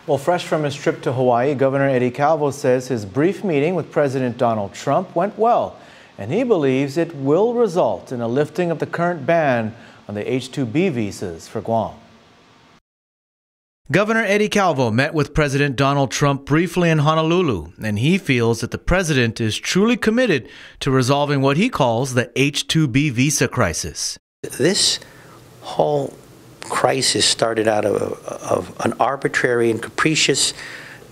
Well, fresh from his trip to Hawaii, Governor Eddie Calvo says his brief meeting with President Donald Trump went well, and he believes it will result in a lifting of the current ban on the H-2B visas for Guam. Governor Eddie Calvo met with President Donald Trump briefly in Honolulu, and he feels that the president is truly committed to resolving what he calls the H-2B visa crisis. This whole crisis started out of an arbitrary and capricious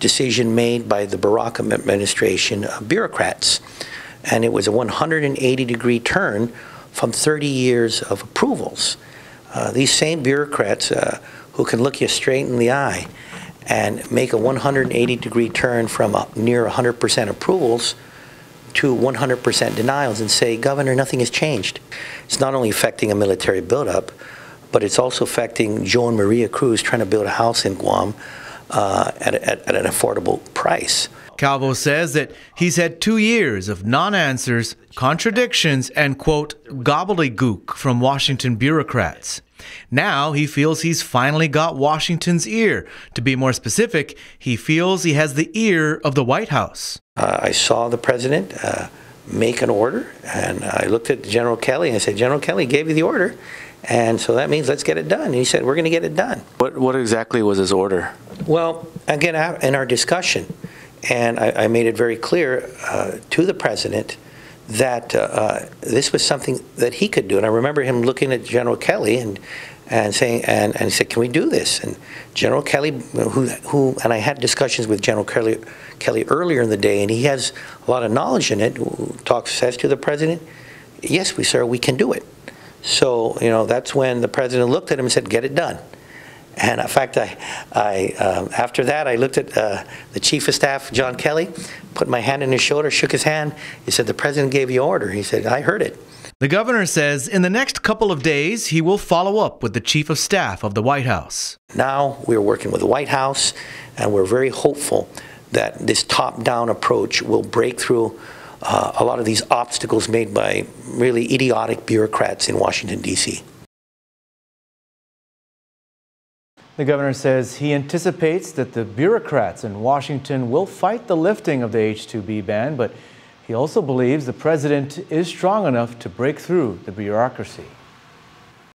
decision made by the Barack administration bureaucrats. And it was a 180-degree turn from 30 years of approvals. These same bureaucrats who can look you straight in the eye and make a 180-degree turn from near 100% approvals to 100% denials and say, Governor, nothing has changed. It's not only affecting a military buildup, but it's also affecting Joe and Maria Cruz trying to build a house in Guam at an affordable price. Calvo says that he's had 2 years of non-answers, contradictions, and, quote, gobbledygook from Washington bureaucrats. Now he feels he's finally got Washington's ear. To be more specific, he feels he has the ear of the White House. I saw the president make an order, and I looked at General Kelly and I said, General Kelly gave you the order, and so that means let's get it done. And he said, we're going to get it done. What exactly was his order? Well, again, in our discussion, and I made it very clear to the president that this was something that he could do. And I remember him looking at General Kelly and saying, and he said, can we do this? And General Kelly, and I had discussions with General Kelly earlier in the day, and he has a lot of knowledge in it, says to the president, yes, sir, we can do it. So, you know, that's when the president looked at him and said, get it done. And in fact, after that, I looked at the Chief of Staff, John Kelly, put my hand on his shoulder, shook his hand. He said, the president gave you order. He said, I heard it. The governor says in the next couple of days, he will follow up with the Chief of Staff of the White House. Now we're working with the White House, and we're very hopeful that this top-down approach will break through a lot of these obstacles made by really idiotic bureaucrats in Washington, D.C. The governor says he anticipates that the bureaucrats in Washington will fight the lifting of the H-2B ban, but he also believes the president is strong enough to break through the bureaucracy.